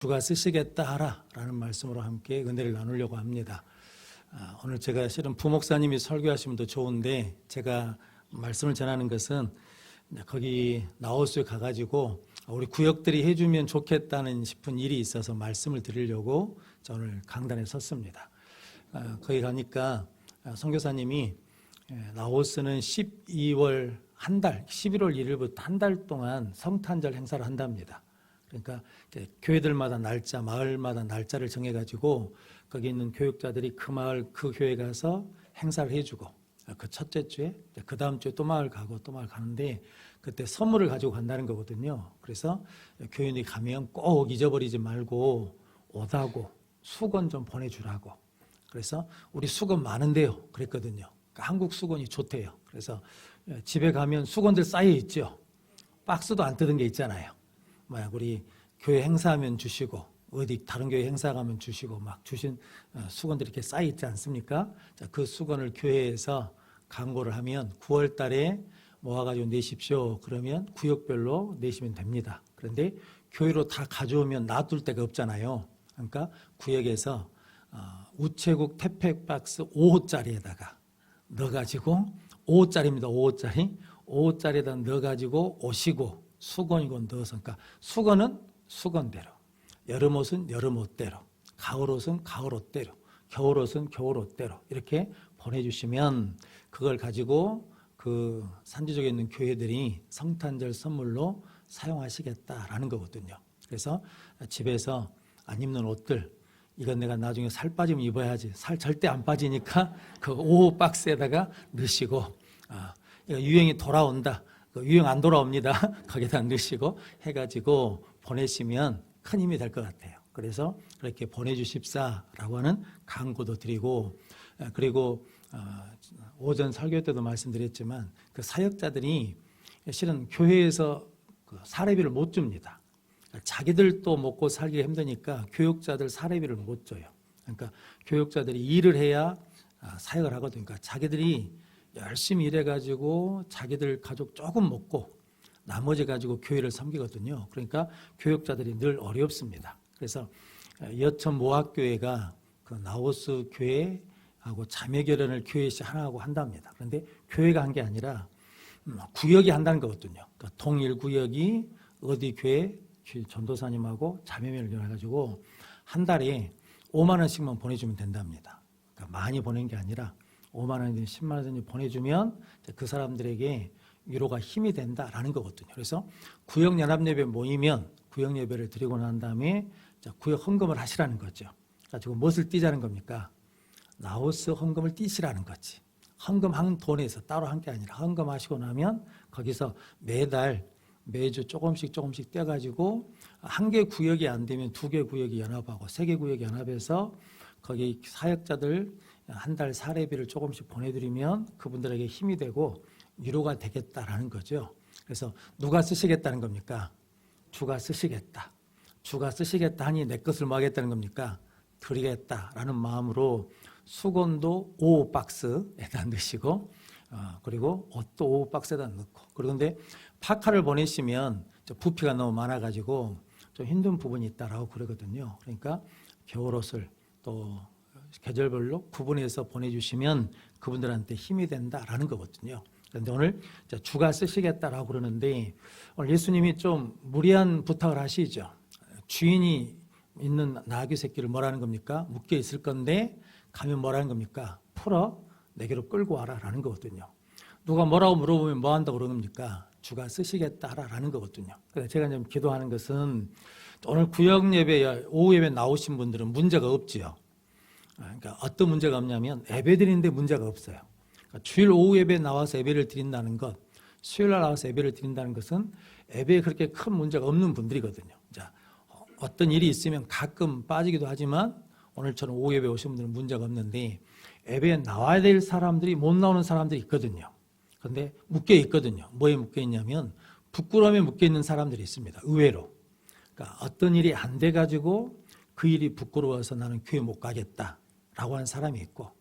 주가 쓰시겠다 하라 라는 말씀으로 함께 은혜를 나누려고 합니다. 오늘 제가 실은 부목사님이 설교하시면 더 좋은데 제가 말씀을 전하는 것은 거기 나호수에 가가지고 우리 구역들이 해주면 좋겠다는 싶은 일이 있어서 말씀을 드리려고 오늘 강단에 섰습니다. 거기 가니까 선교사님이 나호스는 12월 한 달, 11월 1일부터 한 달 동안 성탄절 행사를 한답니다. 그러니까 교회들마다 날짜, 마을마다 날짜를 정해가지고 거기 있는 교육자들이 그 마을, 그 교회 가서 행사를 해주고 그 첫째 주에, 그 다음 주에 또 마을 가고 또 마을 가는데 그때 선물을 가지고 간다는 거거든요. 그래서 교인이 가면 꼭 잊어버리지 말고 오다고 수건 좀 보내주라고. 그래서 우리 수건 많은데요. 그랬거든요. 그러니까 한국 수건이 좋대요. 그래서 집에 가면 수건들 쌓여 있죠. 박스도 안 뜯은 게 있잖아요. 우리 교회 행사하면 주시고 어디 다른 교회 행사 가면 주시고 막 주신 수건들이 이렇게 쌓여 있지 않습니까? 자, 그 수건을 교회에서 광고를 하면 9월 달에 모아가지고 내십시오. 그러면 구역별로 내시면 됩니다. 그런데 교회로 다 가져오면 놔둘 데가 없잖아요. 그러니까 구역에서 우체국 태팩 박스 5호짜리에다가 넣어가지고 5호짜리입니다. 5호짜리 5호짜리에다 넣어가지고 오시고 수건이고 넣어서, 그러니까 수건은 수건대로, 여름옷은 여름옷대로, 가을옷은 가을옷대로, 겨울옷은 겨울옷대로 이렇게 보내주시면 그걸 가지고 그 산지족에 있는 교회들이 성탄절 선물로 사용하시겠다라는 거거든요. 그래서 집에서 안 입는 옷들, 이건 내가 나중에 살 빠지면 입어야지, 살 절대 안 빠지니까 그 5호 박스에다가 넣으시고, 유행이 돌아온다, 유행 안 돌아옵니다. 거기다 넣으시고 해가지고 보내시면 큰 힘이 될 것 같아요. 그래서 그렇게 보내주십사라고 하는 강구도 드리고, 그리고 오전 설교 때도 말씀드렸지만 그 사역자들이 실은 교회에서 그 사례비를 못 줍니다. 자기들도 먹고 살기 힘드니까 교육자들 사례비를 못 줘요. 그러니까 교육자들이 일을 해야 사역을 하거든요. 그러니까 자기들이 열심히 일해가지고 자기들 가족 조금 먹고 나머지 가지고 교회를 섬기거든요. 그러니까 교육자들이 늘 어렵습니다. 그래서 여천 모학교회가 그 나호스 교회하고 자매결연을 교회시 하나하고 한답니다. 그런데 교회가 한 게 아니라 구역이 한다는 거거든요. 그러니까 동일 구역이 어디 교회 전도사님하고 자매면을 열어가지고 한 달에 5만 원씩만 보내주면 된답니다. 그러니까 많이 보낸 게 아니라 5만 원이든 10만 원이든 보내주면 그 사람들에게 위로가 힘이 된다라는 거거든요. 그래서 구역연합예배 모이면 구역예배를 드리고 난 다음에 구역 헌금을 하시라는 거죠. 지금 무엇을 띄자는 겁니까? 나호스 헌금을 띄시라는 거지. 헌금한 돈에서 따로 한 게 아니라 헌금하시고 나면 거기서 매주 조금씩 떼가지고 한 개 구역이 안 되면 두 개 구역이 연합하고 세 개 구역이 연합해서 거기 사역자들 한 달 사례비를 조금씩 보내드리면 그분들에게 힘이 되고 위로가 되겠다라는 거죠. 그래서 누가 쓰시겠다는 겁니까? 주가 쓰시겠다. 주가 쓰시겠다 하니 내 것을 뭐 하겠다는 겁니까? 드리겠다라는 마음으로 수건도 5호 박스에다 넣으시고 그리고 옷도 5호 박스에다 넣고, 그런데 파카를 보내시면 부피가 너무 많아가지고 좀 힘든 부분이 있다라고 그러거든요. 그러니까 겨울옷을 또 계절별로 구분해서 보내주시면 그분들한테 힘이 된다라는 거거든요. 그런데 오늘 주가 쓰시겠다라고 그러는데 오늘 예수님이 좀 무리한 부탁을 하시죠. 주인이 있는 나귀 새끼를 뭐라는 겁니까? 묶여 있을 건데 가면 뭐라는 겁니까? 풀어 내게로 끌고 와라라는 거거든요. 누가 뭐라고 물어보면 뭐 한다고 그러는 겁니까? 주가 쓰시겠다라는 거거든요. 그래서 제가 지금 기도하는 것은 오늘 구역 예배, 오후 예배 나오신 분들은 문제가 없지요. 그러니까 어떤 문제가 없냐면 예배 드리는데 문제가 없어요. 그러니까 주일 오후 예배 나와서 예배를 드린다는 것, 수요일 날 나와서 예배를 드린다는 것은 예배에 그렇게 큰 문제가 없는 분들이거든요. 자, 어떤 일이 있으면 가끔 빠지기도 하지만 오늘처럼 오후 예배 오신 분들은 문제가 없는데 예배에 나와야 될 사람들이 못 나오는 사람들이 있거든요. 그런데 묶여 있거든요. 뭐에 묶여 있냐면 부끄러움에 묶여 있는 사람들이 있습니다. 의외로. 그러니까 어떤 일이 안 돼가지고 그 일이 부끄러워서 나는 교회 못 가겠다라고 하는 사람이 있고,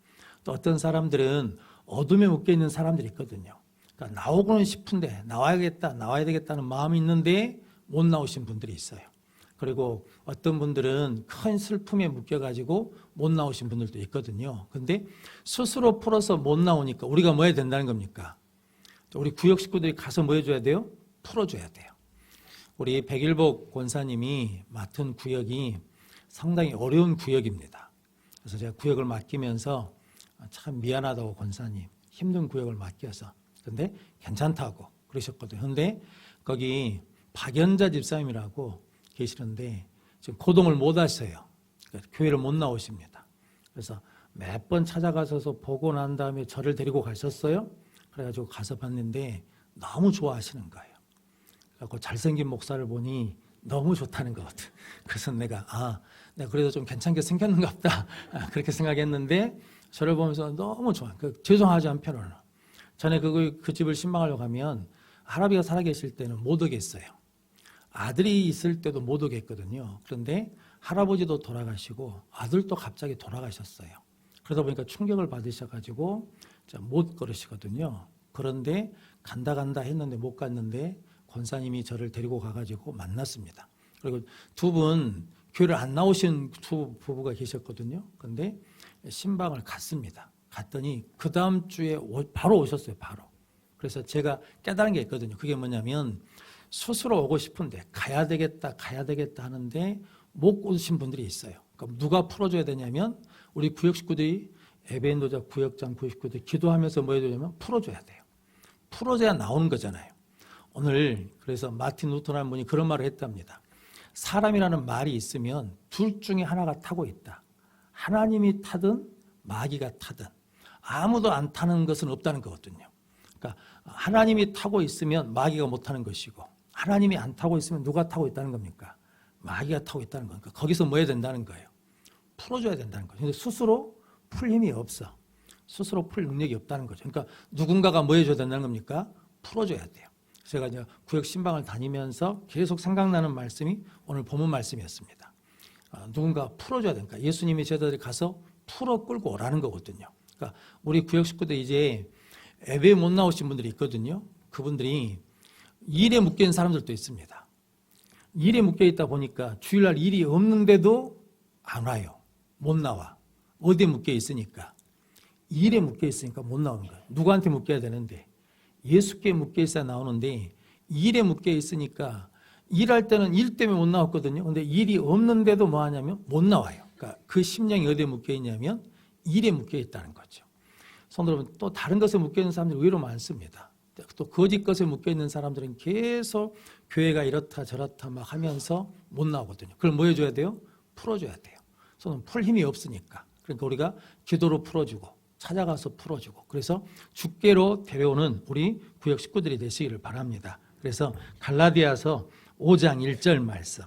또 어떤 사람들은 어둠에 묶여 있는 사람들이 있거든요. 그러니까 나오고는 싶은데 나와야 되겠다는 마음이 있는데 못 나오신 분들이 있어요. 그리고 어떤 분들은 큰 슬픔에 묶여가지고 못 나오신 분들도 있거든요. 근데 스스로 풀어서 못 나오니까 우리가 뭐 해야 된다는 겁니까? 우리 구역 식구들이 가서 뭐 해줘야 돼요? 풀어줘야 돼요. 우리 백일복 권사님이 맡은 구역이 상당히 어려운 구역입니다. 그래서 제가 구역을 맡기면서 참 미안하다고 권사님, 힘든 구역을 맡겨서. 근데 괜찮다고 그러셨거든요. 근데 거기 박연자 집사님이라고 계시는데 지금 고동을 못 하셔요. 그러니까 교회를 못 나오십니다. 그래서 몇 번 찾아가셔서 보고 난 다음에 저를 데리고 가셨어요. 그래가지고 가서 봤는데 너무 좋아하시는 거예요. 그래서 잘생긴 목사를 보니 너무 좋다는 것 같아요. 그래서 내가 그래도 좀 괜찮게 생겼는가 보다 그렇게 생각했는데 저를 보면서 너무 좋아요. 죄송하지 한편으로는. 전에 그 집을 신방하려고 하면 할아버지가 살아계실 때는 못 오겠어요. 아들이 있을 때도 못 오겠거든요. 그런데 할아버지도 돌아가시고 아들도 갑자기 돌아가셨어요. 그러다 보니까 충격을 받으셔가지고 못 걸으시거든요. 그런데 간다 했는데 못 갔는데 권사님이 저를 데리고 가가지고 만났습니다. 그리고 두 분 교회를 안 나오신 두 부부가 계셨거든요. 그런데 신방을 갔습니다. 갔더니 그 다음 주에 바로 오셨어요. 바로. 그래서 제가 깨달은 게 있거든요. 그게 뭐냐면 스스로 오고 싶은데 가야 되겠다 하는데 못 오신 분들이 있어요. 그럼 누가 풀어줘야 되냐면 우리 구역 식구들이 에베인도자 구역장 구역 식구들이 기도하면서 뭐 해야 되냐면 풀어줘야 돼요. 풀어줘야 나오는 거잖아요. 오늘 그래서 마틴 루터라는 분이 그런 말을 했답니다. 사람이라는 말이 있으면 둘 중에 하나가 타고 있다. 하나님이 타든 마귀가 타든 아무도 안 타는 것은 없다는 거거든요. 그러니까 하나님이 타고 있으면 마귀가 못 타는 것이고 하나님이 안 타고 있으면 누가 타고 있다는 겁니까? 마귀가 타고 있다는 거니까 거기서 뭐 해야 된다는 거예요? 풀어줘야 된다는 거예요. 근데 스스로 풀 힘이 없어. 스스로 풀 능력이 없다는 거죠. 그러니까 누군가가 뭐 해줘야 된다는 겁니까? 풀어줘야 돼요. 제가 이제 구역 신방을 다니면서 계속 생각나는 말씀이 오늘 본문 말씀이었습니다. 누군가 풀어줘야 되니까 예수님이 제자들이 가서 풀어 끌고 오라는 거거든요. 그러니까 우리 구역 식구들 이제 예배 못 나오신 분들이 있거든요. 그분들이 일에 묶여 있는 사람들도 있습니다. 일에 묶여 있다 보니까 주일날 일이 없는데도 안 와요. 못 나와. 어디에 묶여 있으니까. 일에 묶여 있으니까 못 나오는 거예요. 누구한테 묶여야 되는데 예수께 묶여 있어야 나오는데 일에 묶여 있으니까 일할 때는 일 때문에 못 나왔거든요. 근데 일이 없는데도 뭐 하냐면 못 나와요. 그러니까 그 심령이 어디에 묶여 있냐면 일에 묶여 있다는 거죠. 성도 여러분, 또 다른 것에 묶여 있는 사람들이 의외로 많습니다. 또 거짓 것에 묶여 있는 사람들은 계속 교회가 이렇다 저렇다 막 하면서 못 나오거든요. 그걸 뭐 해줘야 돼요? 풀어줘야 돼요. 저는 풀 힘이 없으니까. 그러니까 우리가 기도로 풀어주고 찾아가서 풀어주고 그래서 주께로 데려오는 우리 구역 식구들이 되시기를 바랍니다. 그래서 갈라디아서 5장 1절 말씀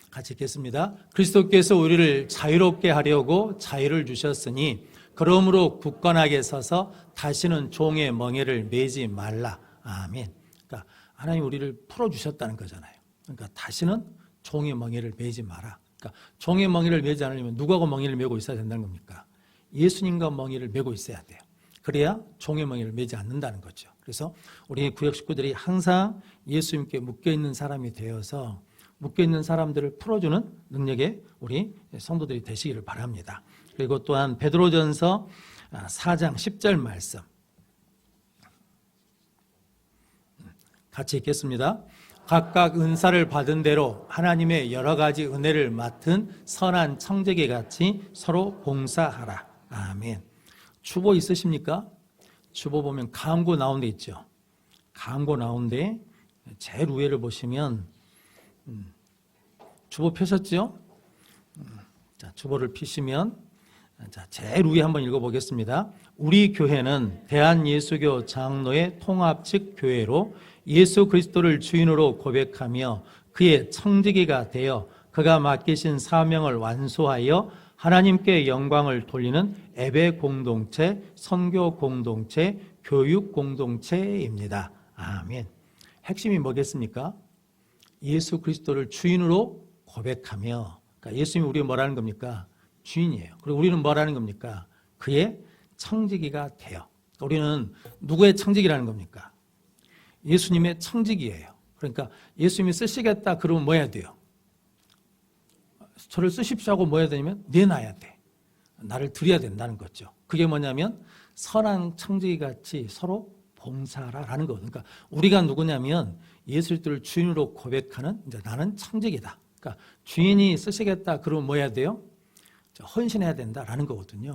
같이 읽겠습니다. 그리스도께서 우리를 자유롭게 하려고 자유를 주셨으니 그러므로 굳건하게 서서 다시는 종의 멍에를 매지 말라. 아멘. 그러니까 하나님 우리를 풀어주셨다는 거잖아요. 그러니까 다시는 종의 멍에를 매지 마라. 그러니까 종의 멍에를 매지 않으려면 누구하고 멍에를 매고 있어야 된다는 겁니까? 예수님과 멍에를 매고 있어야 돼요. 그래야 종의 멍에를 매지 않는다는 거죠. 그래서 우리 구역 식구들이 항상 예수님께 묶여있는 사람이 되어서 묶여있는 사람들을 풀어주는 능력의 우리 성도들이 되시기를 바랍니다. 그리고 또한 베드로전서 4장 10절 말씀 같이 읽겠습니다. 각각 은사를 받은 대로 하나님의 여러 가지 은혜를 맡은 선한 청지기 같이 서로 봉사하라. 아멘. 주보 있으십니까? 주보 보면 강고 나온 데 있죠. 강고 나온 데 제일 위에를 보시면 주보 펴셨죠? 자, 주보를 피시면 자, 제일 위에 한번 읽어보겠습니다. 우리 교회는 대한예수교 장로의 통합 측 교회로 예수 그리스도를 주인으로 고백하며 그의 청지기가 되어 그가 맡기신 사명을 완수하여 하나님께 영광을 돌리는 예배 공동체, 선교 공동체, 교육 공동체입니다. 아멘. 핵심이 뭐겠습니까? 예수 그리스도를 주인으로 고백하며, 그러니까 예수님이 우리가 뭐라는 겁니까? 주인이에요. 그리고 우리는 뭐라는 겁니까? 그의 청지기가 돼요. 우리는 누구의 청지기라는 겁니까? 예수님의 청지기예요. 그러니까 예수님이 쓰시겠다 그러면 뭐 해야 돼요? 저를 쓰십시오 하고 뭐 해야 되냐면 내놔야 돼. 나를 드려야 된다는 거죠. 그게 뭐냐면 선한 청지기 같이 서로 봉사라라는 거. 그러니까 우리가 누구냐면 예수 그리스도를 주인으로 고백하는 이제 나는 청지기다. 그러니까 주인이 쓰시겠다 그러면 뭐 해야 돼요? 헌신해야 된다라는 거거든요.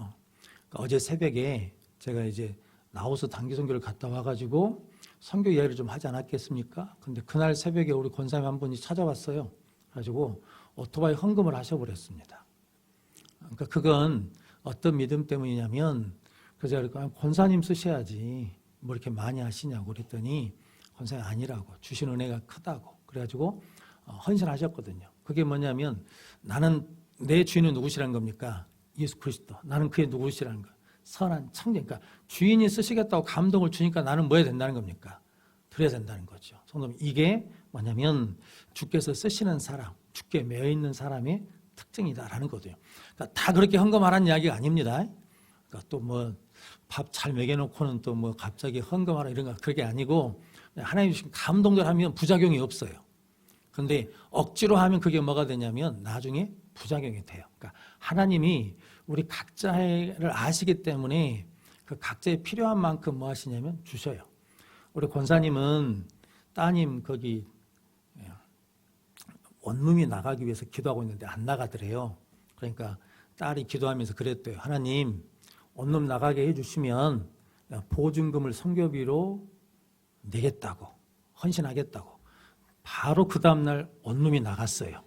그러니까 어제 새벽에 제가 이제 라오스 단기 선교를 갔다 와가지고 선교 이야기를 좀 하지 않았겠습니까? 근데 그날 새벽에 우리 권사님 한 분이 찾아왔어요. 그래가지고 오토바이 헌금을 하셔버렸습니다. 그러니까 그건 어떤 믿음 때문이냐면 그래서 제가 권사님 쓰셔야지 뭐 이렇게 많이 하시냐고 그랬더니 권사님 아니라고 주신 은혜가 크다고 그래가지고 헌신하셨거든요. 그게 뭐냐면 나는 내 주인은 누구시라는 겁니까? 예수 그리스도. 나는 그의 누구시라는 거. 선한 청지. 그러니까 주인이 쓰시겠다고 감동을 주니까 나는 뭐 해야 된다는 겁니까? 드려야 된다는 거죠. 성도님, 이게 뭐냐면 주께서 쓰시는 사람, 주께 매여 있는 사람의 특징이다라는 거죠. 그러니까 다 그렇게 헌금하라는 이야기가 아닙니다. 그러니까 또 뭐 밥 잘 먹여놓고는 또 뭐 갑자기 헌금하라 이런 거 그게 아니고 하나님 주신 감동들 하면 부작용이 없어요. 그런데 억지로 하면 그게 뭐가 되냐면 나중에 부작용이 돼요. 그러니까 하나님이 우리 각자를 아시기 때문에 그 각자에 필요한 만큼 뭐 하시냐면 주셔요. 우리 권사님은 따님 거기 원룸이 나가기 위해서 기도하고 있는데 안 나가더래요. 그러니까 딸이 기도하면서 그랬대요. 하나님 원룸 나가게 해주시면 보증금을 선교비로 내겠다고 헌신하겠다고. 바로 그 다음날 원룸이 나갔어요.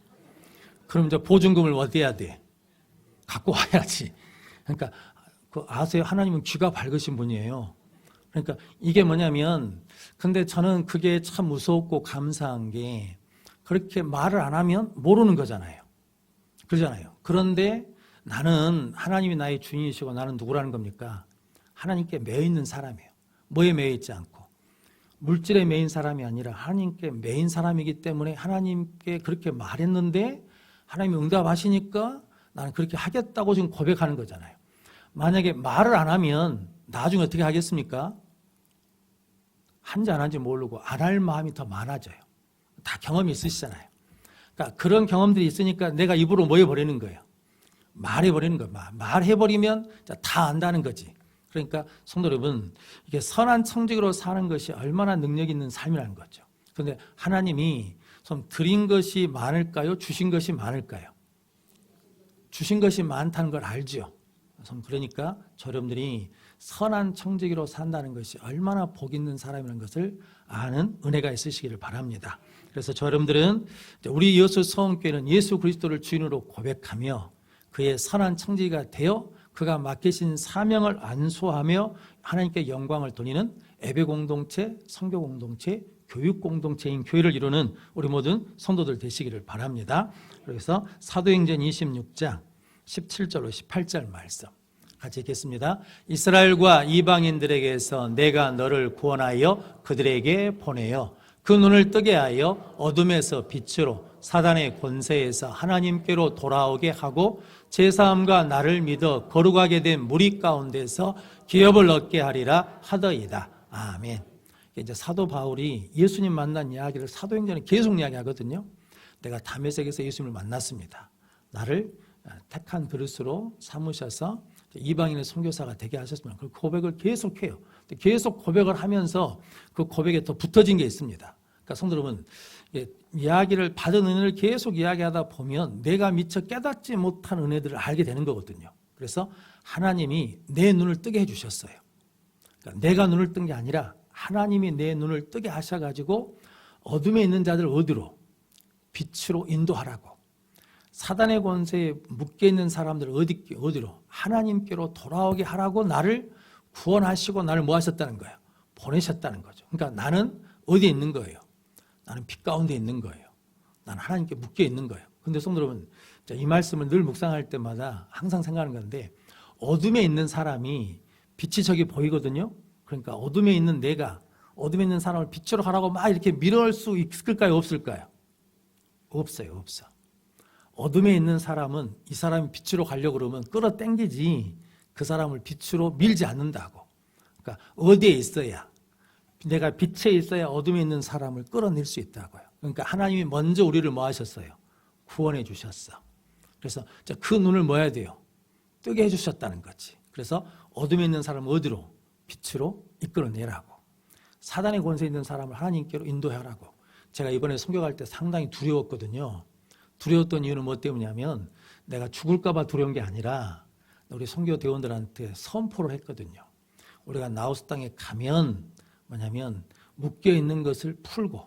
그럼 이제 보증금을 어디 해야 돼? 갖고 와야지. 그러니까 그 아세요? 하나님은 귀가 밝으신 분이에요. 그러니까 이게 뭐냐면 근데 저는 그게 참 무섭고 감사한 게 그렇게 말을 안 하면 모르는 거잖아요. 그러잖아요. 그런데 나는 하나님이 나의 주인이시고 나는 누구라는 겁니까? 하나님께 매여 있는 사람이에요. 뭐에 매여 있지 않고. 물질에 매인 사람이 아니라 하나님께 매인 사람이기 때문에 하나님께 그렇게 말했는데 하나님이 응답하시니까 나는 그렇게 하겠다고 지금 고백하는 거잖아요. 만약에 말을 안 하면 나중에 어떻게 하겠습니까? 한지 안 한지 모르고 안 할 마음이 더 많아져요. 다 경험이 있으시잖아요. 그러니까 그런 경험들이 있으니까 내가 입으로 뭐 해버리는 거예요? 말해버리는 거예요. 말해버리면 다 안다는 거지. 그러니까 성도 여러분, 이게 선한 청직으로 사는 것이 얼마나 능력 있는 삶이라는 거죠. 그런데 하나님이 좀 드린 것이 많을까요? 주신 것이 많을까요? 주신 것이 많다는 걸 알죠. 그러니까 여러분들이 선한 청지기로 산다는 것이 얼마나 복 있는 사람이라는 것을 아는 은혜가 있으시기를 바랍니다. 그래서 여러분들은 우리 여수 서원교회는 예수 그리스도를 주인으로 고백하며 그의 선한 청지기가 되어 그가 맡기신 사명을 안수하며 하나님께 영광을 돌리는 예배 공동체, 선교 공동체, 교육 공동체인 교회를 이루는 우리 모든 성도들 되시기를 바랍니다. 그래서 사도행전 26장 17절로 18절 말씀 같이 읽겠습니다. 이스라엘과 이방인들에게서 내가 너를 구원하여 그들에게 보내어 그 눈을 뜨게 하여 어둠에서 빛으로 사단의 권세에서 하나님께로 돌아오게 하고 제사함과 나를 믿어 거룩하게 된 무리 가운데서 기업을 얻게 하리라 하더이다. 아멘. 이제 사도 바울이 예수님 만난 이야기를 사도행전에 계속 이야기하거든요. 내가 다메섹에서 예수님을 만났습니다. 나를 택한 그릇으로 삼으셔서 이방인의 선교사가 되게 하셨습니다. 그 고백을 계속해요. 계속 고백을 하면서 그 고백에 더 붙어진 게 있습니다. 그러니까 성도 여러분, 이야기를 받은 은혜를 계속 이야기하다 보면 내가 미처 깨닫지 못한 은혜들을 알게 되는 거거든요. 그래서 하나님이 내 눈을 뜨게 해주셨어요. 그러니까 내가 눈을 뜬 게 아니라 하나님이 내 눈을 뜨게 하셔가지고 어둠에 있는 자들 어디로? 빛으로 인도하라고. 사단의 권세에 묶여 있는 사람들 어디로? 하나님께로 돌아오게 하라고 나를 구원하시고 나를 뭐 하셨다는 거예요? 보내셨다는 거죠. 그러니까 나는 어디에 있는 거예요? 나는 빛 가운데 있는 거예요. 나는 하나님께 묶여 있는 거예요. 근데 성도 여러분, 이 말씀을 늘 묵상할 때마다 항상 생각하는 건데 어둠에 있는 사람이 빛이 저기 보이거든요. 그러니까 어둠에 있는 내가 어둠에 있는 사람을 빛으로 가라고 막 이렇게 밀어올 수 있을까요? 없을까요? 없어요. 없어. 어둠에 있는 사람은 이 사람이 빛으로 가려고 그러면 끌어당기지 그 사람을 빛으로 밀지 않는다고. 그러니까 어디에 있어야 내가 빛에 있어야 어둠에 있는 사람을 끌어낼 수 있다고요. 그러니까 하나님이 먼저 우리를 뭐 하셨어요? 구원해 주셨어. 그래서 그 눈을 뭐 해야 돼요? 뜨게 해주셨다는 거지. 그래서 어둠에 있는 사람을 어디로? 빛으로 이끌어내라고. 사단의 권세에 있는 사람을 하나님께로 인도하라고. 제가 이번에 선교할 때 상당히 두려웠거든요. 두려웠던 이유는 뭐 때문이냐면 내가 죽을까 봐 두려운 게 아니라 우리 선교 대원들한테 선포를 했거든요. 우리가 나우스 땅에 가면 뭐냐면 묶여있는 것을 풀고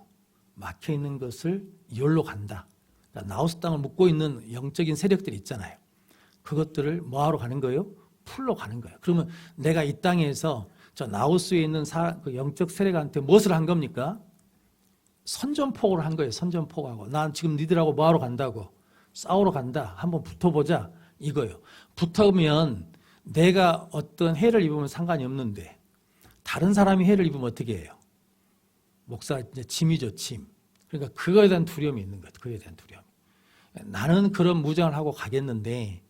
막혀있는 것을 열로 간다. 그러니까 나우스 땅을 묶고 있는 영적인 세력들이 있잖아요. 그것들을 뭐하러 가는 거예요? 풀러 가는 거예요. 그러면 내가 이 땅에서 저 나우스에 있는 그 영적 세력한테 무엇을 한 겁니까? 선전포고를 한 거예요. 선전포고하고. 난 지금 니들하고 뭐하러 간다고? 싸우러 간다. 한번 붙어보자. 이거예요. 붙으면 내가 어떤 해를 입으면 상관이 없는데 다른 사람이 해를 입으면 어떻게 해요? 목사 이제 짐이죠, 짐. 그러니까 그거에 대한 두려움이 있는 거예요. 그거에 대한 두려움. 나는 그런 무장을 하고 가겠는데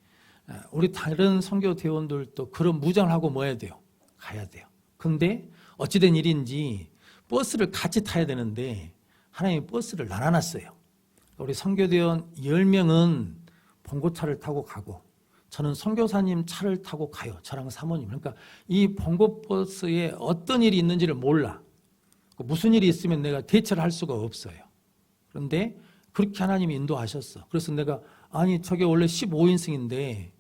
우리 다른 선교 대원들도 그런 무장을 하고 뭐 해야 돼요? 가야 돼요. 근데 어찌된 일인지 버스를 같이 타야 되는데 하나님이 버스를 나눠놨어요. 우리 선교 대원 10명은 봉고차를 타고 가고 저는 선교사님 차를 타고 가요. 저랑 사모님. 그러니까 이 봉고버스에 어떤 일이 있는지를 몰라. 무슨 일이 있으면 내가 대처를 할 수가 없어요. 그런데 그렇게 하나님이 인도하셨어. 그래서 내가 아니 저게 원래 15인승인데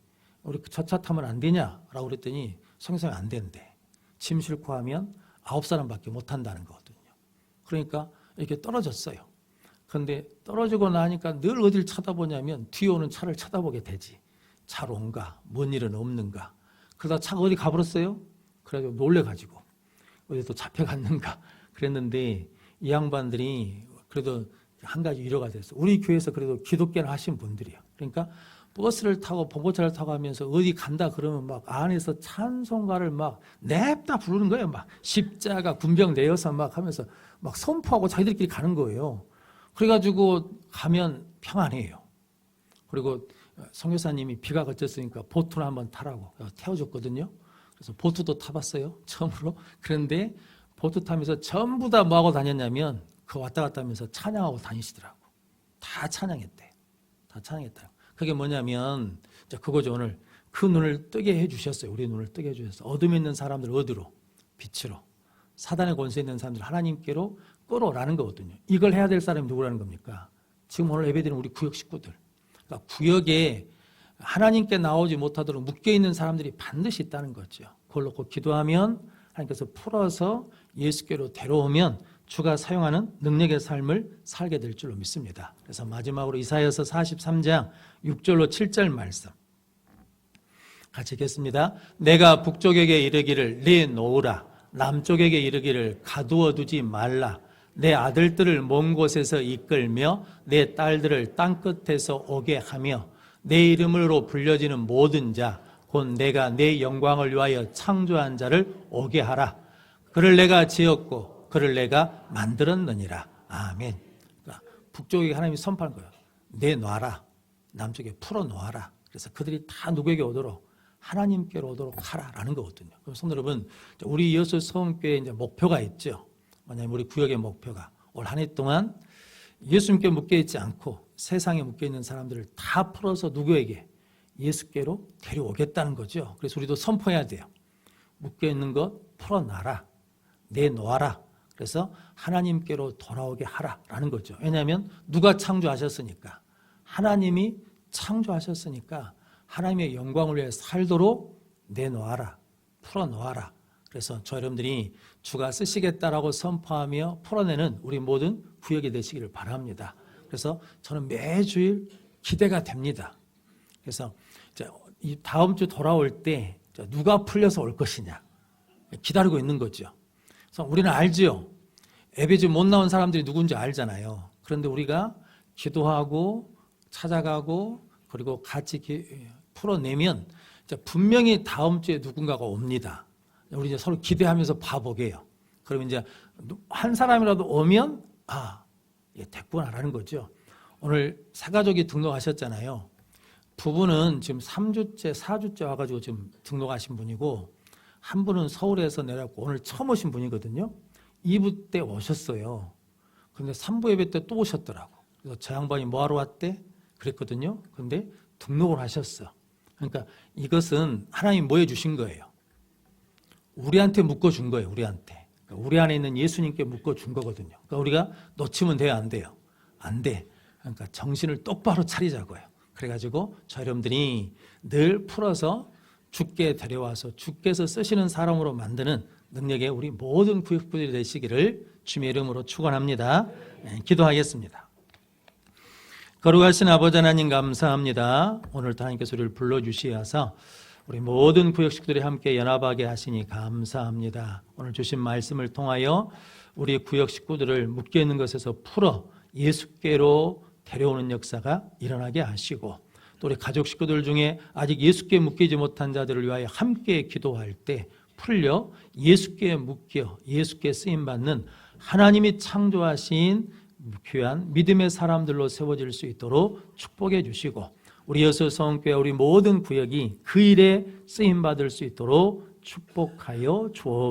우리 저 차 타면 안 되냐라고 그랬더니 성경상에 안 된대. 짐 싣고 하면 9사람밖에 못 탄다는 거거든요. 그러니까 이렇게 떨어졌어요. 그런데 떨어지고 나니까 늘 어디를 쳐다보냐면 뒤에 오는 차를 쳐다보게 되지. 잘 온가? 뭔 일은 없는가? 그러다 차가 어디 가버렸어요? 그래가지고 놀래가지고 어디 또 잡혀갔는가? 그랬는데 이 양반들이 그래도 한 가지 위로가 됐어. 우리 교회에서 그래도 기독교를 하신 분들이야. 그러니까 버스를 타고 봉고차를 타고 하면서 어디 간다 그러면 막 안에서 찬송가를 막 냅다 부르는 거예요. 막 십자가 군병 내어서 막 하면서 막 선포하고 자기들끼리 가는 거예요. 그래가지고 가면 평안해요. 그리고 선교사님이 비가 그쳤으니까 보트를 한번 타라고 태워줬거든요. 그래서 보트도 타봤어요. 처음으로. 그런데 보트 타면서 전부 다 뭐하고 다녔냐면 그 왔다 갔다 하면서 찬양하고 다니시더라고. 다 찬양했대. 다 찬양했다고. 그게 뭐냐면 그거죠. 오늘 그 눈을 뜨게 해주셨어요. 우리 눈을 뜨게 해주셨어요. 어둠에 있는 사람들 어디로? 빛으로. 사단의 권세에 있는 사람들 하나님께로 끌어오라는 거거든요. 이걸 해야 될 사람이 누구라는 겁니까? 지금 오늘 예배드리는 우리 구역 식구들. 그러니까 구역에 하나님께 나오지 못하도록 묶여있는 사람들이 반드시 있다는 거죠. 그걸 놓고 기도하면 하나님께서 풀어서 예수께로 데려오면 주가 사용하는 능력의 삶을 살게 될 줄로 믿습니다. 그래서 마지막으로 이사야서 43장 6절로 7절 말씀 같이 읽겠습니다. 내가 북쪽에게 이르기를 내놓으라. 남쪽에게 이르기를 가두어 두지 말라. 내 아들들을 먼 곳에서 이끌며 내 딸들을 땅끝에서 오게 하며 내 이름으로 불려지는 모든 자 곧 내가 내 영광을 위하여 창조한 자를 오게 하라. 그를 내가 지었고 그를 내가 만들었느니라. 아멘. 그러니까 북쪽에 하나님이 선포하는 거예요. 내놔라. 남쪽에 풀어놓아라. 그래서 그들이 다 누구에게 오도록? 하나님께로 오도록 하라라는 거거든요. 그럼 성도 여러분, 우리 여수 서원교회 이제 목표가 있죠. 뭐냐면 우리 구역의 목표가 올 한 해 동안 예수님께 묶여 있지 않고 세상에 묶여 있는 사람들을 다 풀어서 누구에게? 예수께로 데려오겠다는 거죠. 그래서 우리도 선포해야 돼요. 묶여 있는 것 풀어놔라. 내놓아라. 그래서 하나님께로 돌아오게 하라라는 거죠. 왜냐하면 누가 창조하셨으니까. 하나님이 창조하셨으니까 하나님의 영광을 위해 살도록 내놓아라. 풀어놓아라. 그래서 저 여러분들이 주가 쓰시겠다라고 선포하며 풀어내는 우리 모든 구역이 되시기를 바랍니다. 그래서 저는 매주일 기대가 됩니다. 그래서 이 다음 주 돌아올 때 누가 풀려서 올 것이냐 기다리고 있는 거죠. 그래서 우리는 알지요. 예배 못 나온 사람들이 누군지 알잖아요. 그런데 우리가 기도하고 찾아가고 그리고 같이 풀어내면 분명히 다음 주에 누군가가 옵니다. 우리 이제 서로 기대하면서 봐보게요. 그러면 이제 한 사람이라도 오면 얘 됐구나라는 거죠. 오늘 사가족이 등록하셨잖아요. 부부는 지금 3주째, 4주째 와가지고 지금 등록하신 분이고 한 분은 서울에서 내려왔고 오늘 처음 오신 분이거든요. 2부 때 오셨어요. 근데 3부 예배 때 또 오셨더라고. 그래서 저 양반이 뭐하러 왔대? 그랬거든요. 근데 등록을 하셨어. 그러니까 이것은 하나님 뭐 해주신 거예요? 우리한테 묶어준 거예요. 우리한테. 그러니까 우리 안에 있는 예수님께 묶어준 거거든요. 그러니까 우리가 놓치면 돼요? 안 돼요? 안 돼. 그러니까 정신을 똑바로 차리자고요. 그래가지고 저 여러분들이 늘 풀어서 주께 데려와서 주께서 쓰시는 사람으로 만드는 능력의 우리 모든 구역부들이 되시기를 주님의 이름으로 축원합니다. 기도하겠습니다. 거룩하신 아버지 하나님 감사합니다. 오늘도 하나님께서 우리를 불러주시어서 우리 모든 구역 식구들이 함께 연합하게 하시니 감사합니다. 오늘 주신 말씀을 통하여 우리 구역 식구들을 묶여있는 것에서 풀어 예수께로 데려오는 역사가 일어나게 하시고 또 우리 가족 식구들 중에 아직 예수께 묶이지 못한 자들을 위하여 함께 기도할 때 풀려 예수께 묶여 예수께 쓰임받는 하나님이 창조하신 귀한 믿음의 사람들로 세워질 수 있도록 축복해 주시고 우리 여수성교회 우리 모든 구역이 그 일에 쓰임받을 수 있도록 축복하여 주옵소서.